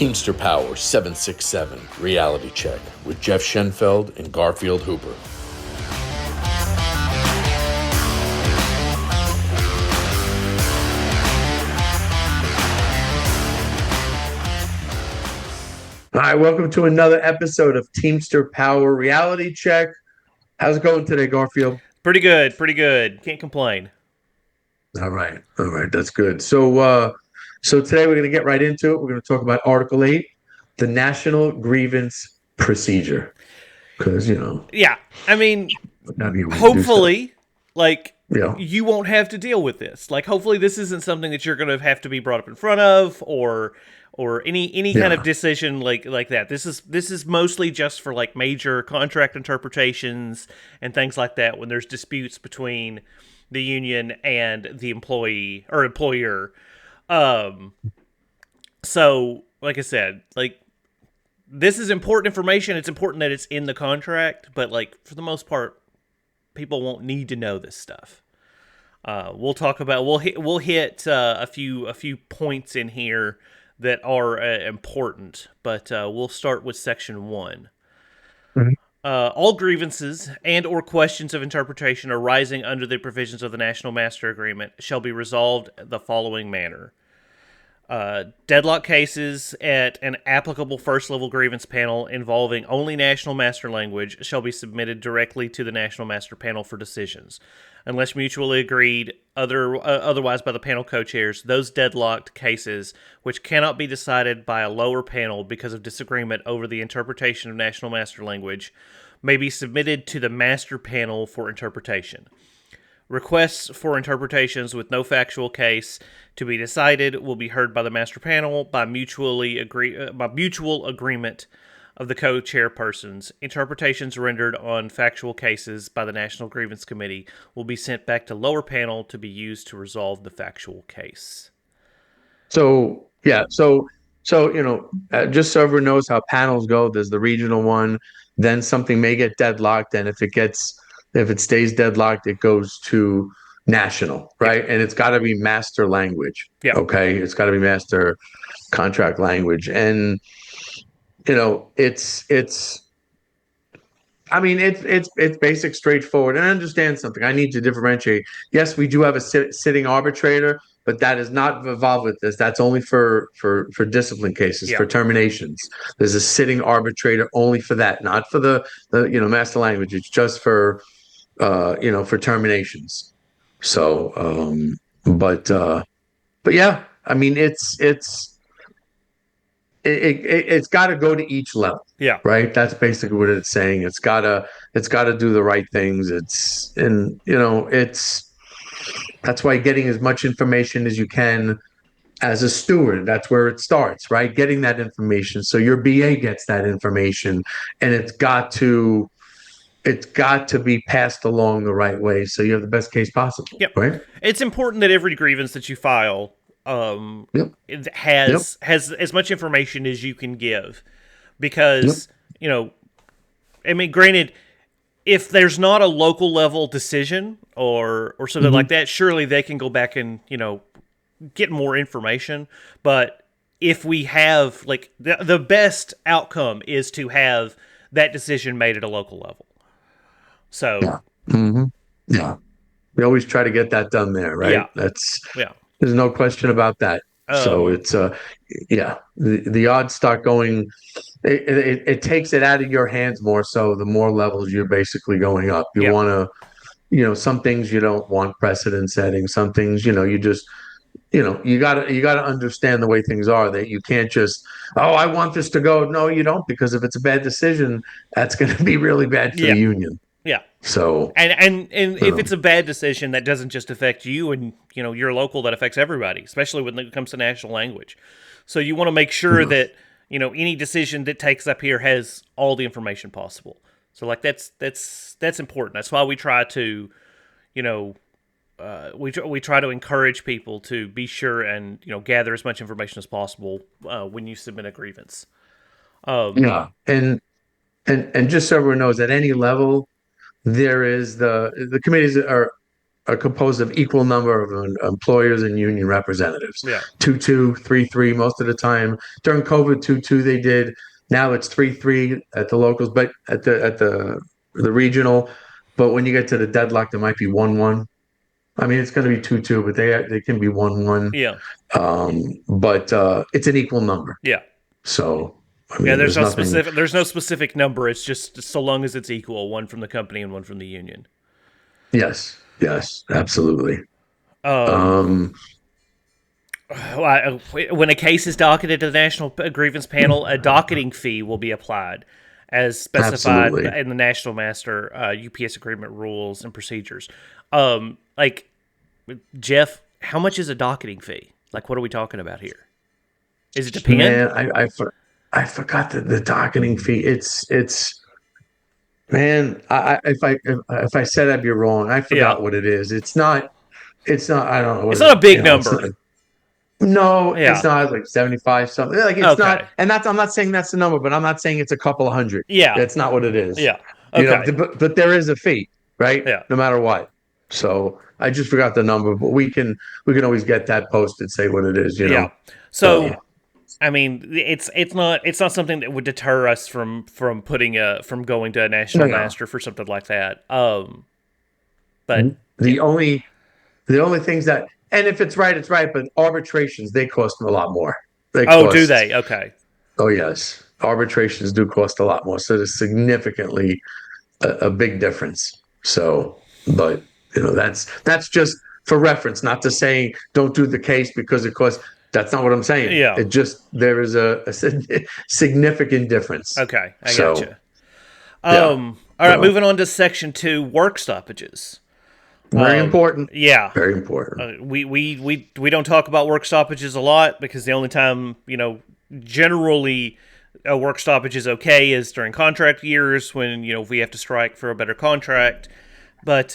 Teamster Power 767 Reality Check with Jeff Schenfeld and Garfield Hooper. All right, welcome to another episode of Teamster Power Reality Check. How's it going today, Garfield? Pretty good, pretty good. Can't complain. All right, that's good. So today we're going to get right into it. We're going to talk about Article 8, the National Grievance Procedure. Because, Yeah, I mean, not even do stuff. hopefully, like, Yeah. you won't have to deal with this. Like, hopefully this isn't something that you're going to have to be brought up in front of or any kind of decision like that. This is mostly just for like major contract interpretations and things like that when there's disputes between the union and the employee or employer. So like I said, like this is important information. It's important that it's in the contract, but like for the most part, people won't need to know this stuff. We'll talk about we'll hit a few points in here that are important, but we'll start with section 1. Mhm. All grievances and or questions of interpretation arising under the provisions of the National Master Agreement shall be resolved the following manner. Deadlock cases at an applicable first-level grievance panel involving only National Master language shall be submitted directly to the National Master panel for decisions. Unless mutually agreed otherwise by the panel co-chairs, those deadlocked cases, which cannot be decided by a lower panel because of disagreement over the interpretation of National Master language, may be submitted to the Master panel for interpretation. Requests for interpretations with no factual case to be decided will be heard by the Master Panel by mutual agreement of the co-chairpersons. Interpretations rendered on factual cases by the National Grievance Committee will be sent back to lower panel to be used to resolve the factual case. So just so everyone knows how panels go, there's the regional one, then something may get deadlocked, and if it stays deadlocked, it goes to national, right? Yep. And it's got to be master language. Yep. Okay, it's got to be master contract language, and it's. I mean, it's basic, straightforward, and I understand something. I need to differentiate. Yes, we do have a sitting arbitrator, but that is not involved with this. That's only for discipline cases, for Yep. terminations. There's a sitting arbitrator only for that, not for the master language. It's just for terminations. So, but yeah, I mean, it's got to go to each level, Yeah. right? That's basically what it's saying. It's got to do the right things. That's why getting as much information as you can as a steward, that's where it starts, right? Getting that information. So your BA gets that information, and it's got to be passed along the right way so you have the best case possible, Yep. right? It's important that every grievance that you file Yep. it Yep. has as much information as you can give, Yep. because I mean, granted, if there's not a local level decision or something Mm-hmm. like that, surely they can go back and get more information. But if we have like the best outcome is to have that decision made at a local level. So Yeah. Mm-hmm. Yeah. We always try to get that done there, right? yeah, That's yeah. There's no question about that. So Um, it's yeah, the odds start going. It takes it out of your hands more so the more levels you're basically going up. You yeah, want to, some things you don't want precedent setting. Some things, you just, you gotta understand the way things are. That you can't just, oh, I want this to go. No, you don't, because if it's a bad decision, that's going to be really bad for the yeah, union. yeah. So, And you if know, it's a bad decision, that doesn't just affect you and your local. That affects everybody, especially when it comes to national language. So you want to make sure you that any decision that takes up here has all the information possible. So like that's important. That's why we try to you know we try to encourage people to be sure and gather as much information as possible when you submit a grievance. Um, yeah, and just so everyone knows, at any level, there is the committees are. are composed of equal number of employers and union representatives. Yeah. 2-2, 3-3 most of the time. During COVID, 2-2 they did. Now it's 3-3 at the locals, but at the regional. But when you get to the deadlock, there might be 1-1. I mean, it's going to be 2-2, but they can be 1-1. Yeah. But it's an equal number. Yeah. So I Yeah, mean, there's nothing. there's no specific number. It's just so long as it's equal, one from the company and one from the union. Yes, yes, absolutely. Um, Um, when a case is docketed to the National Grievance Panel, a docketing fee will be applied as specified absolutely. in the National Master UPS agreement rules and procedures. Like, Jeff, how much is a docketing fee? Like, what are we talking about here? Is it depend? Man, I forgot the docketing fee. It's man. If I said I'd be wrong. I Yeah. forgot what it is. It's not. I don't know what It's is not a it. big It's not. number. No, it's Yeah. not like 75 something. Like it's not. Okay. And that's I'm not saying that's the number, but I'm not saying it's a couple of hundred. Yeah. That's not what it is. Yeah. Okay. But there is a fee, right? Yeah. No matter what. So I just forgot the number, but we can always get that posted, say what it is, Yeah. So So I mean, it's not something that would deter us from going to a no, national no. master for something like that. But The only the only things that, and if it's right, it's right. But arbitrations, they cost a lot more. They oh, do cost. they? Okay. Oh yes, arbitrations do cost a lot more. So there's significantly a big difference. So, but that's just for reference, not to say don't do the case because it costs. That's not what I'm saying. Yeah. It just there is a significant difference. Okay. I So gotcha. yeah, All right. so Moving on to section 2, work stoppages. very important. Yeah. Very important. We don't talk about work stoppages a lot because the only time generally a work stoppage is okay is during contract years when we have to strike for a better contract. But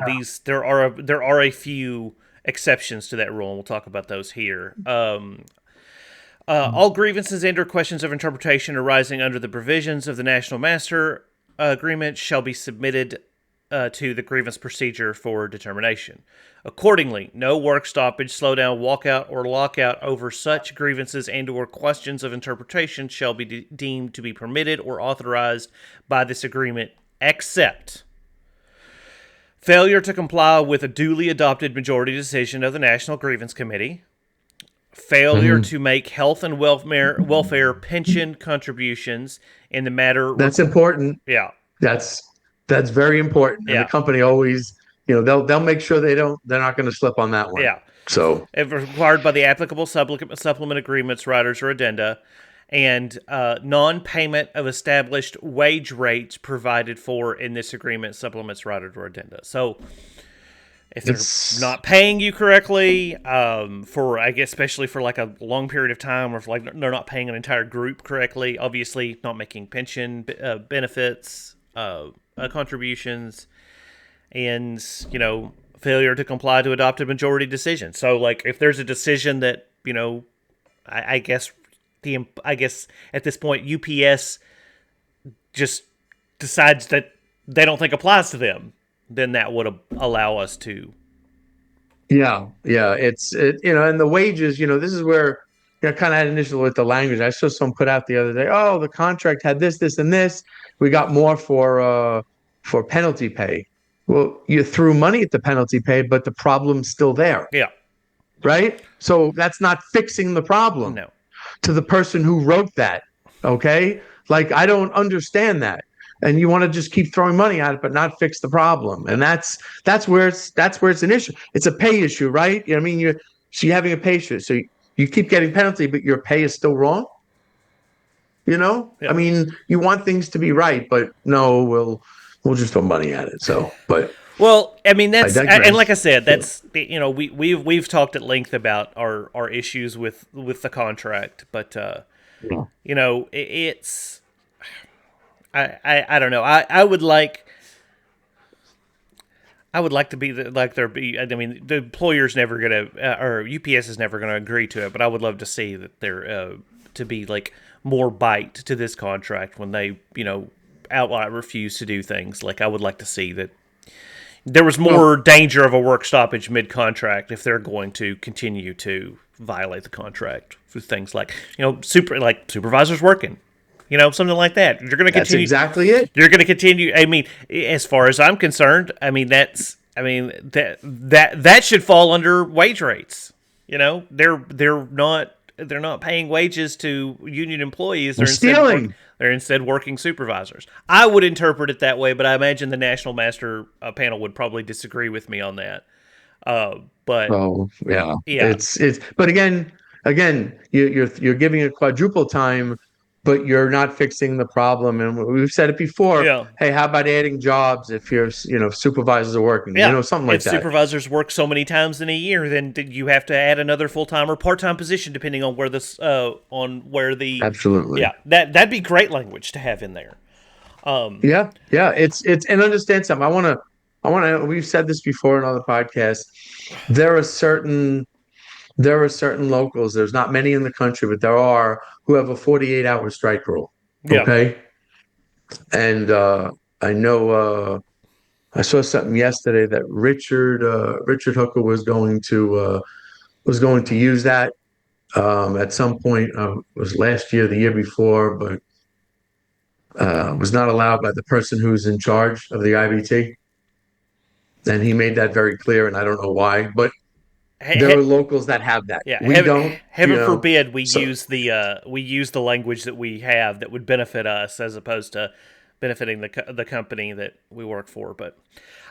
these there are a few exceptions to that rule, and we'll talk about those here. All grievances and/or questions of interpretation arising under the provisions of the National Master Agreement shall be submitted to the grievance procedure for determination. Accordingly, no work stoppage, slowdown, walkout, or lockout over such grievances and/or questions of interpretation shall be deemed to be permitted or authorized by this agreement, except failure to comply with a duly adopted majority decision of the National Grievance Committee, failure Mhm. to make health and welfare pension contributions in the matter. That's important. Yeah, That's that's very important. And the yeah, company always, they'll make sure they're not going to slip on that one. yeah. So If required by the applicable supplement agreements, riders, or addenda, and non-payment of established wage rates provided for in this agreement, supplements, riders, or addenda. So if they're it's not paying you correctly, for I guess especially for like a long period of time, or if like they're not paying an entire group correctly, obviously not making pension benefits, contributions, and failure to comply to adopted majority decision. So like if there's a decision that I guess at this point UPS just decides that they don't think applies to them, then that would allow us to. yeah, yeah. And the wages, this is where kind of had an issue with the language. I saw some put out the other day. Oh, the contract had this, this, and this. We got more for penalty pay. Well, you threw money at the penalty pay, but the problem's still there, Yeah. right? So that's not fixing the problem No. to the person who wrote that. Okay. Like, I don't understand that. And you want to just keep throwing money at it, but not fix the problem. And that's where it's an issue. It's a pay issue, right? I mean, you're having a pay issue. So you keep getting penalty, but your pay is still wrong. I Yeah. mean, you want things to be right, but no, we'll just throw money at it. So, but Well, I mean I and like I digress. said, So, that's we've talked at length about our issues with the contract, but yeah. it's I don't know. I would like to be like there be. I mean, the employer's never gonna or UPS is never gonna agree to it, but I would love to see that there to be like more bite to this contract when they outright refuse to do things. Like I would like to see that there was Well, more danger of a work stoppage mid-contract if they're going to continue to violate the contract for things like supervisors working, something like that. You're going to that's continue. exactly it. You're going to continue. I mean, as far as I'm concerned, I mean that should fall under wage rates. They're not paying wages to union employees. They're stealing. They're instead working supervisors. I would interpret it that way, but I imagine the National Master panel would probably disagree with me on that. But Oh yeah, yeah, but again, you're giving it quadruple time, but you're not fixing the problem. And we've said it before. yeah, Hey, how about adding jobs if supervisors are working, yeah. something If like that. supervisors work so many times in a year, then you have to add another full time or part time position depending on where this on where the Absolutely. yeah that'd be great language to have in there. Yeah, yeah. It's and understand something. I want to. We've said this before in other podcasts. There are certain there are certain locals. There's not many in the country, but there are who have a 48-hour strike rule. Yeah, Okay, and I know I saw something yesterday that Richard Hooker was going to use that at some point. It was last year, the year before, but was not allowed by the person who's in charge of the IBT. And he made that very clear, and I don't know why, but there are locals that have that. yeah. We don't, Heaven forbid so we use the language that we have that would benefit us as opposed to benefiting the company that we work for. But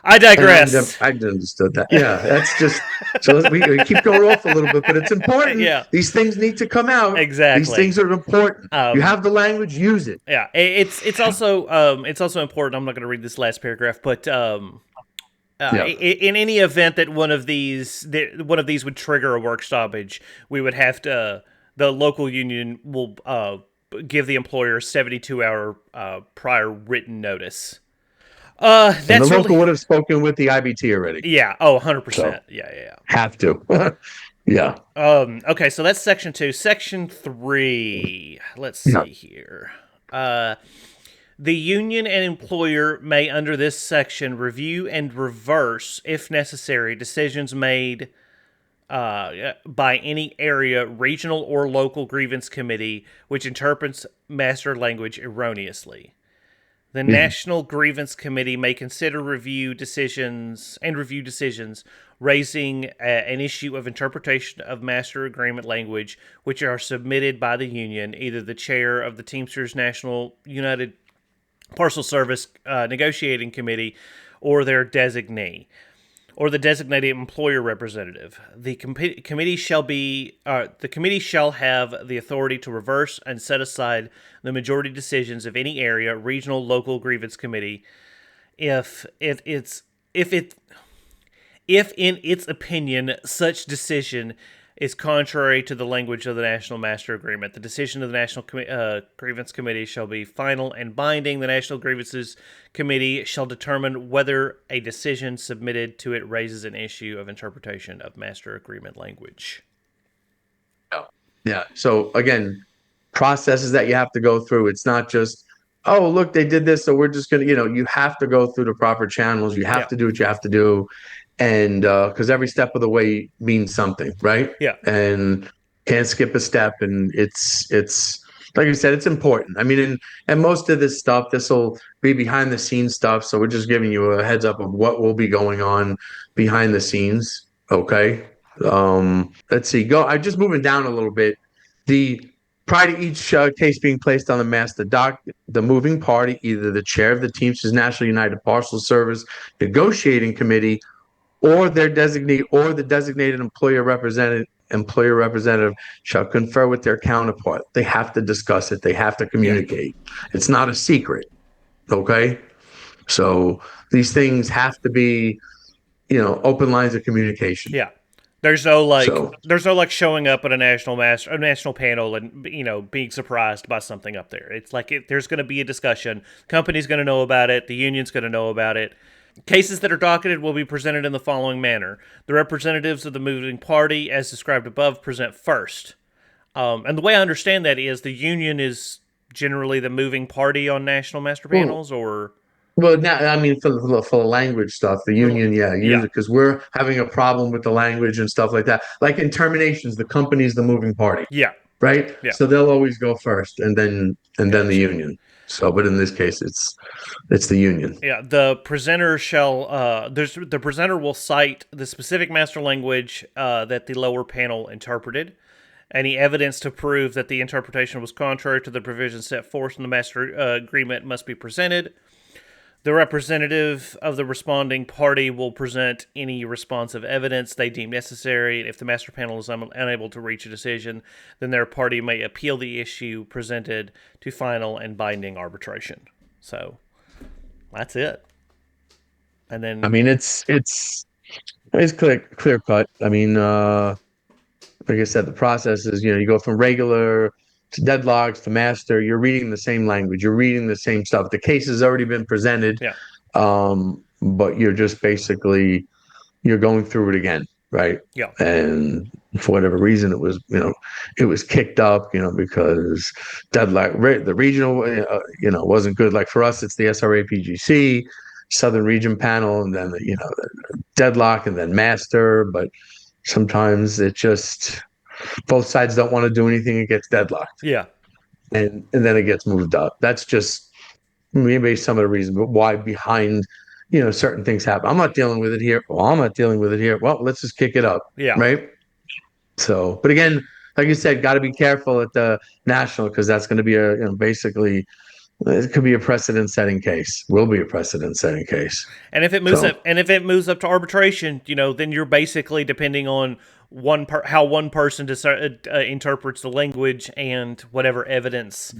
I and digress. I understood that. Yeah, that's just so we keep going off a little bit, but it's important. Yeah, These things need to come out. These exactly. things are important. You Um, have the language, use it. yeah, it's also important. I'm not going to read this last paragraph, but Yeah. in any event that one of these would trigger a work stoppage, we would have to the local union will give the employer 72-hour prior written notice. And the That's local really would have spoken with the IBT already. yeah. Oh, 100%. So Yeah, yeah, have to. Yeah. yeah. Okay, so that's section 2. Section 3. Let's Yeah. see here. The union and employer may, under this section, review and reverse, if necessary, decisions made by any area, regional, or local grievance committee which interprets master language erroneously. The Yeah. National Grievance Committee may consider review decisions raising an issue of interpretation of master agreement language which are submitted by the union, either the chair of the Teamsters National United Parcel Service Negotiating Committee or their designee, or the designated employer representative. The committee shall have the authority to reverse and set aside the majority decisions of any area, regional, local grievance committee if in its opinion such decision is contrary to the language of the National Master Agreement. The decision of the National Grievance Committee shall be final and binding. The National Grievances Committee shall determine whether a decision submitted to it raises an issue of interpretation of Master Agreement language. Yeah. So again, processes that you have to go through. It's not just, oh, look, they did this, so we're just gonna, you have to go through the proper channels. You have Yeah, to do what you have to do. And because every step of the way means something, right? yeah, And can't skip a step. And it's like you said, it's important. I mean, and most of this stuff, this will be behind the scenes stuff. So we're just giving you a heads up of what will be going on behind the scenes. Okay. Let's see. I just moving down a little bit. The Prior to each case being placed on the master dock, the moving party, either the chair of the Teamsters National United Parcel Service Negotiating Committee or their designee or the designated employer representative shall confer with their counterpart. They have to discuss it. They have to yeah, communicate. It's not a secret. Okay. So these things have to be, open lines of communication. yeah. There's no like So there's no like showing up at a national panel and being surprised by something up there. It's like there's going to be a discussion. Company's going to know about it. The union's going to know about it. Cases that are docketed will be presented in the following manner. The representatives of the moving party, as described above, present first. And the way I understand that is the union is generally the moving party on national master well, panels, or Well, now, I mean, for the language stuff, the union, yeah, Yeah, usually because we're having a problem with the language and stuff like that. Like in terminations, the company's the moving party, yeah, right? yeah. So they'll always go first, and then the Gotcha. union. So, but in this case, it's the union. Yeah, the presenter shall. The presenter will cite the specific master language that the lower panel interpreted. Any evidence to prove that the interpretation was contrary to the provisions set forth in the master agreement must be presented. The representative of the responding party will present any responsive evidence they deem necessary. If the master panel is unable to reach a decision, then their party may appeal the issue presented to final and binding arbitration. So that's it. And I then, mean, it's clear cut. I mean, like I said, the process is, you go from regular to deadlocks to master. You're reading the same language. You're reading the same stuff. The case has already been presented, yeah, but you're just basically you're going through it again, right? yeah, And for whatever reason, it was kicked up, because deadlock, the regional, wasn't good. Like for us, it's the SRAPGC, Southern Region Panel, and then the deadlock, and then master. But sometimes it just both sides don't want to do anything. It gets deadlocked, yeah, and then it gets moved up. That's just maybe some of the reason, but why behind, certain things happen. I'm not dealing with it here. Well, I'm not dealing with it here. Well, let's just kick it up, yeah. right? So, but again, like you said, got to be careful at the national because that's going to be basically it could be a precedent-setting case. Will be a precedent-setting case. So, And if it moves up to arbitration, then you're basically depending on how one person interprets the language and whatever evidence,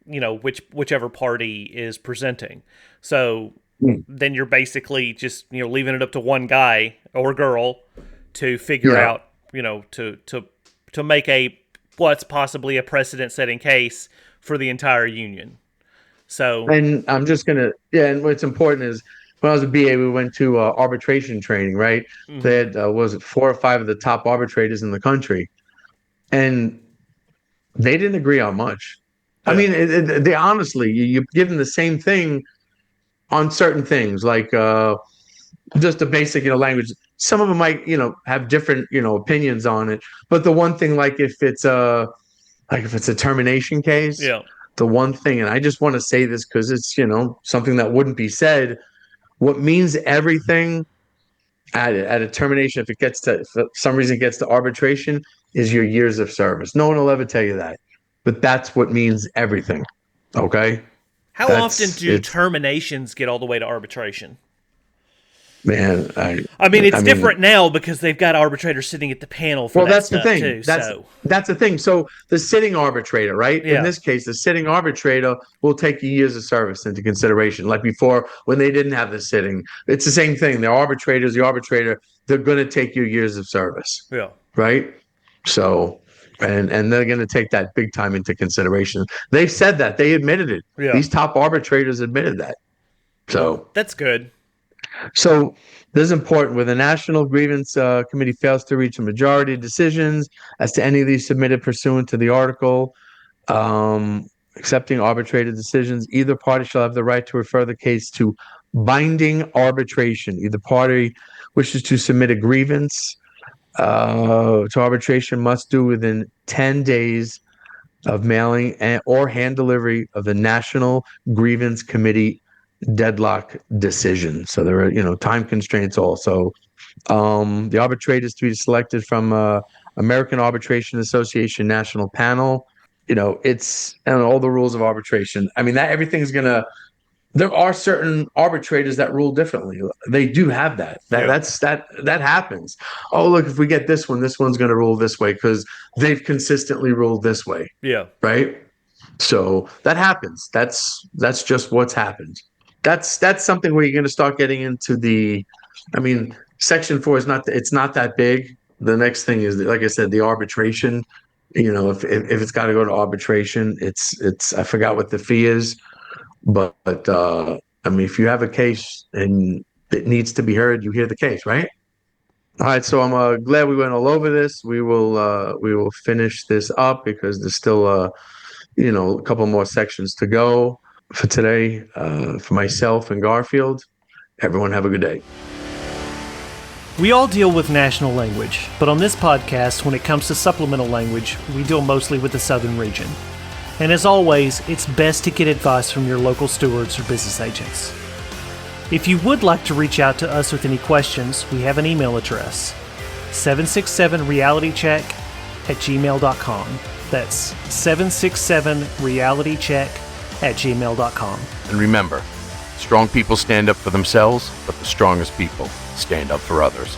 whichever party is presenting. So mm, then you're basically just leaving it up to one guy or girl to figure yeah. out, to make a what's possibly a precedent setting case for the entire union. So And I'm just gonna, yeah. And what's important is when I was a BA, we went to arbitration training, right? They mhm. had was it 4 or 5 of the top arbitrators in the country, and they didn't agree on much. I Yeah, mean, they honestly, you give them the same thing on certain things, like just the basic, language. Some of them might, have different, opinions on it. But the one thing, like if it's a termination case, yeah, the one thing, and I just want to say this because it's, something that wouldn't be said. What means everything at a termination, if it gets to, if for some reason it gets to arbitration, is your years of service. No one will ever tell you that, but that's what means everything. Okay, how often that's do it's terminations get all the way to arbitration? man. I mean, I it's mean, different now because they've got arbitrators sitting at the panel for well, that that's the stuff thing. too. That's So, that's the thing. So the sitting arbitrator, right? In yeah, this case, the sitting arbitrator will take your years of service into consideration. Like before, when they didn't have the sitting, it's the same thing. The arbitrators, the arbitrator, they're going to take your years of service, yeah, right? So, and they're going to take that big time into consideration. They've said that. They admitted it. yeah. These top arbitrators admitted that. Well, So, that's good. so this is important. Where the National Grievance Committee fails to reach a majority of decisions as to any of these submitted pursuant to the article, accepting arbitrated decisions, either party shall have the right to refer the case to binding arbitration. Either party wishes to submit a grievance to arbitration must do within 10 days of mailing or hand delivery of the National Grievance Committee deadlock decision. So there are, time constraints also. The arbitrator is to be selected from American Arbitration Association National Panel. It's and all the rules of arbitration. I mean, that everything's gonna. There are certain arbitrators that rule differently. They do have that. Yeah, That happens. Oh, look, if we get this one's going to rule this way because they've consistently ruled this way, yeah, right? So that happens. That's just what's happened. That's something where you're going to start getting into the. I mean, Section 4 is not. It's not that big. The next thing is, like I said, the arbitration. If it's got to go to arbitration, it's. I forgot what the fee is, but I mean, if you have a case and it needs to be heard, you hear the case, right? All right, so I'm glad we went all over this. We will finish this up because there's still a couple more sections to go. for today. For myself and Garfield, everyone have a good day. We all deal with national language, but on this podcast, when it comes to supplemental language, we deal mostly with the southern region. And as always, it's best to get advice from your local stewards or business agents. If you would like to reach out to us with any questions, we have an email address, 767realitycheck@gmail.com. That's 767realitycheck@gmail.com. And remember, strong people stand up for themselves, but the strongest people stand up for others.